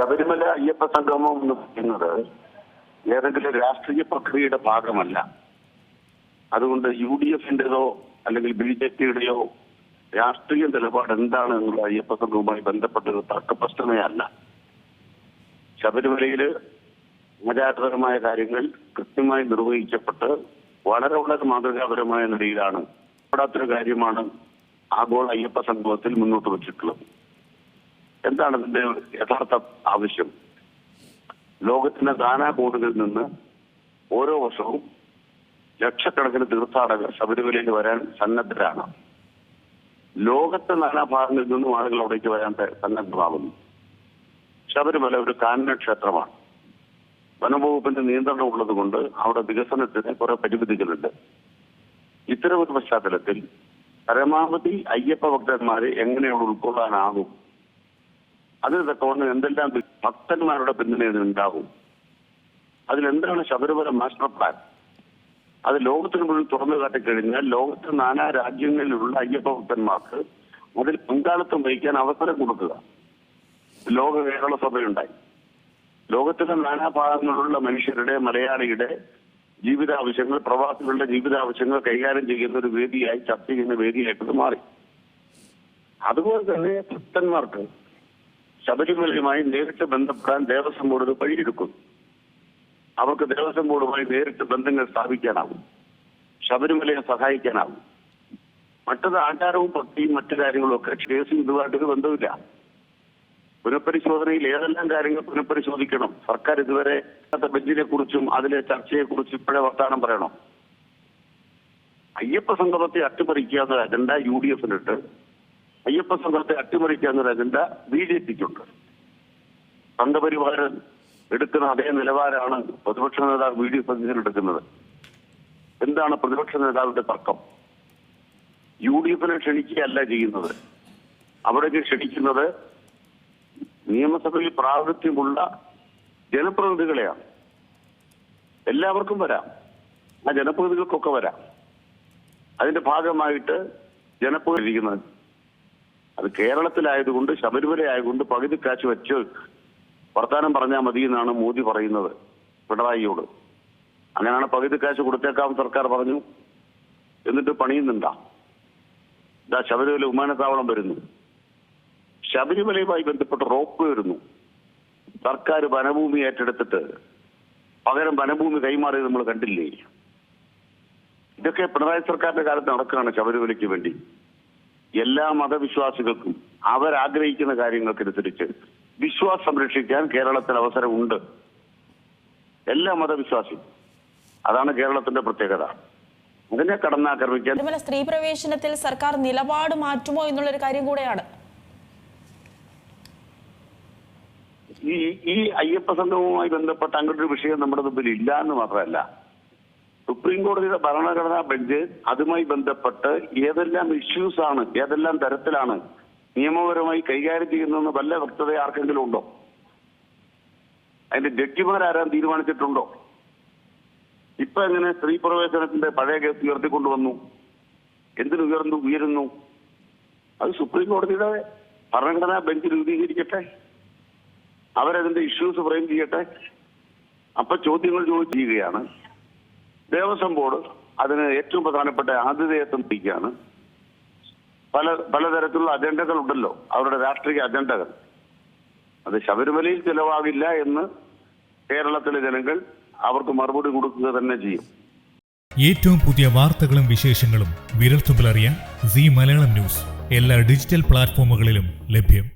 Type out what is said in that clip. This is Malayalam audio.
ശബരിമല അയ്യപ്പ സംഗമം എന്ന് പറയുന്നത് ഏതെങ്കിലും രാഷ്ട്രീയ പ്രക്രിയയുടെ ഭാഗമല്ല. അതുകൊണ്ട് UDFന്റേതോ അല്ലെങ്കിൽ BJPയുടെയോ രാഷ്ട്രീയ നിലപാട് എന്താണ് എന്നുള്ള അയ്യപ്പ സംഘവുമായി ബന്ധപ്പെട്ടത് തർക്കപ്രശ്നമേ അല്ല. ശബരിമലയില് ആചാരപരമായ കാര്യങ്ങൾ കൃത്യമായി നിർവഹിക്കപ്പെട്ട് വളരെ വളരെ മാതൃകാപരമായ നിലയിലാണ് പെടാത്തൊരു കാര്യമാണ് ആഗോള അയ്യപ്പ സംഗമത്തിൽ മുന്നോട്ട് വച്ചിട്ടുള്ളത്. എന്താണ് ഇതിന്റെ യഥാർത്ഥ ആവശ്യം? ലോകത്തിന്റെ നാനാകോണുകളിൽ നിന്ന് ഓരോ വർഷവും ലക്ഷക്കണക്കിന് തീർത്ഥാടകർ ശബരിമലയിൽ വരാൻ സന്നദ്ധരാണ്. ലോകത്തെ നാനാഭാഗങ്ങളിൽ നിന്നും ആളുകൾ അവിടേക്ക് വരാൻ സന്നദ്ധമാകുന്നു. ശബരിമല ഒരു കാനന ക്ഷേത്രമാണ്. വനംവകുപ്പിന്റെ നിയന്ത്രണം ഉള്ളത് കൊണ്ട് അവിടെ വികസനത്തിന് കുറെ പരിമിതികളുണ്ട്. ഇത്തരമൊരു പശ്ചാത്തലത്തിൽ പരമാവധി അയ്യപ്പ ഭക്തന്മാരെ എങ്ങനെയാണ് ഉൾക്കൊള്ളാനാകും, അതിന് തക്കവണ്ണം എന്തെല്ലാം ഭക്തന്മാരുടെ പിന്തുണ ഉണ്ടാകും, അതിലെന്താണ് ശബരിമല മാസ്റ്റർ പ്ലാൻ, അത് ലോകത്തിന് മുഴുവൻ തുറന്നു കാട്ടിക്കഴിഞ്ഞാൽ ലോകത്തെ നാനാ രാജ്യങ്ങളിലുള്ള അയ്യപ്പ ഭക്തന്മാർക്ക് അതിൽ പങ്കാളിത്തം വഹിക്കാൻ അവസരം കൊടുക്കുക. ലോക കേരള സഭയുണ്ടായി. ലോകത്തിലെ നാനാഭാഗങ്ങളിലുള്ള മനുഷ്യരുടെ, മലയാളിയുടെ ജീവിതാവശ്യങ്ങൾ, പ്രവാസികളുടെ ജീവിതാവശ്യങ്ങൾ കൈകാര്യം ചെയ്യുന്ന ഒരു വേദിയായി, ചർച്ച ചെയ്യുന്ന വേദിയായിട്ട് മാറി. അതുപോലെ തന്നെ ഭക്തന്മാർക്ക് ശബരിമലയുമായി നേരിട്ട് ബന്ധപ്പെടാൻ ദേവസ്വം ബോർഡ് വഴിയെടുക്കുന്നു. അവർക്ക് ദേവസ്വം ബോർഡുമായി നേരിട്ട് ബന്ധങ്ങൾ സ്ഥാപിക്കാനാവും, ശബരിമലയെ സഹായിക്കാനാവും. മറ്റത് ആചാരവും ഭക്തിയും മറ്റു കാര്യങ്ങളും ഒക്കെ കേസും ഇതുമായിട്ടൊരു ബന്ധമില്ല. പുനഃപരിശോധനയിൽ ഏതെല്ലാം കാര്യങ്ങൾ പുനഃപരിശോധിക്കണം? സർക്കാർ ഇതുവരെ ബെഞ്ചിനെ കുറിച്ചും അതിലെ ചർച്ചയെ കുറിച്ചും ഇപ്പോഴേ വർത്താനം പറയണം. അയ്യപ്പ സംഗമത്തെ അട്ടിമറിക്കുക എന്നൊരു അജണ്ട UDFനുണ്ട്. അയ്യപ്പ സംഘത്തെ അട്ടിമറിക്കുക എന്നൊരു അജണ്ട BJPക്കുണ്ട്. സംഘപരിവാരൻ എടുക്കുന്ന അതേ നിലവാരമാണ് പ്രതിപക്ഷ നേതാവ് VD സതീശൻ എടുക്കുന്നത്. എന്താണ് പ്രതിപക്ഷ നേതാവിന്റെ തർക്കം? UDFനെ ക്ഷണിക്കുകയല്ല ചെയ്യുന്നത്. അവിടേക്ക് ക്ഷണിക്കുന്നത് നിയമസഭയിൽ പ്രാതിനിധ്യമുള്ള ജനപ്രതിനിധികളെയാണ്. എല്ലാവർക്കും വരാം, ആ ജനപ്രതിനിധികൾക്കൊക്കെ വരാം. അതിന്റെ ഭാഗമായിട്ട് ജനപ്രതിനിധിക്കുന്നത് അത് കേരളത്തിലായതുകൊണ്ട്, ശബരിമല ആയതുകൊണ്ട് പകുതി കാശ് വെച്ച് വർത്താനം പറഞ്ഞാൽ മതി എന്നാണ് മോദി പറയുന്നത് പിണറായിയോട്. അങ്ങനെയാണ് പകുതി കാശ് കൊടുത്തേക്കാം സർക്കാർ പറഞ്ഞു. എന്നിട്ട് പണിയുന്നുണ്ടാ? ഇതാ ശബരിമല വിമാനത്താവളം വരുന്നു, ശബരിമലയുമായി ബന്ധപ്പെട്ട് റോപ്പ് വരുന്നു. സർക്കാർ വനഭൂമി ഏറ്റെടുത്തിട്ട് പകരം വനഭൂമി കൈമാറി നമ്മൾ കണ്ടില്ലേ? ഇതൊക്കെ പിണറായി സർക്കാരിന്റെ കാലത്ത് നടക്കുകയാണ്. ശബരിമലയ്ക്ക് വേണ്ടി എല്ലാ മതവിശ്വാസികൾക്കും അവരാഗ്രഹിക്കുന്ന കാര്യങ്ങൾക്കനുസരിച്ച് വിശ്വാസം സംരക്ഷിക്കാൻ കേരളത്തിൽ അവസരമുണ്ട്. എല്ലാ മതവിശ്വാസിയും, അതാണ് കേരളത്തിന്റെ പ്രത്യേകത. അതിനെ കടന്നാക്രമിക്കാൻ സ്ത്രീ പ്രവേശനത്തിൽ സർക്കാർ നിലപാട് മാറ്റുമോ എന്നുള്ളൊരു കാര്യം കൂടെയാണ്. ഈ അയ്യപ്പ സംഘവുമായി ബന്ധപ്പെട്ട അങ്ങനൊരു വിഷയം നമ്മുടെ മുമ്പിൽ ഇല്ല എന്ന് മാത്രമല്ല, സുപ്രീം കോടതിയുടെ ഭരണഘടനാ ബെഞ്ച് അതുമായി ബന്ധപ്പെട്ട് ഏതെല്ലാം ഇഷ്യൂസ് ആണ്, ഏതെല്ലാം തരത്തിലാണ് നിയമപരമായി കൈകാര്യം ചെയ്യുന്നതെന്ന് വല്ല വ്യക്തത ആർക്കെങ്കിലും ഉണ്ടോ? അതിന്റെ ജഡ്ജിമാരാരാൻ തീരുമാനിച്ചിട്ടുണ്ടോ? ഇപ്പൊ എങ്ങനെ സ്ത്രീ പ്രവേശനത്തിന്റെ പഴയ കേസ് ഉയർത്തിക്കൊണ്ടുവന്നു? ഉയരുന്നു? അത് സുപ്രീം കോടതിയുടെ ഭരണഘടനാ ബെഞ്ച് രൂപീകരിക്കട്ടെ, അവരതിന്റെ ഇഷ്യൂസ് ഫ്രെയിം ചെയ്യട്ടെ. അപ്പൊ ചോദ്യങ്ങൾ ചെയ്യുകയാണ്. ദേവസ്വം ബോർഡ് അതിന് ഏറ്റവും പ്രധാനപ്പെട്ട ആതിഥേയത്വം വഹിക്കുകയാണ്. പലതരത്തിലുള്ള അജണ്ടകൾ ഉണ്ടല്ലോ, അവരുടെ രാഷ്ട്രീയ അജണ്ടകൾ. അത് ശബരിമലയിൽ ചിലവാകില്ല എന്ന് കേരളത്തിലെ ജനങ്ങൾ അവർക്ക് മറുപടി കൊടുക്കുക തന്നെ ചെയ്യും. ഏറ്റവും പുതിയ വാർത്തകളും വിശേഷങ്ങളും വിരൽത്തുമ്പിലറിയാൻ സീ മലയാളം ന്യൂസ് എല്ലാ ഡിജിറ്റൽ പ്ലാറ്റ്ഫോമുകളിലും ലഭ്യം.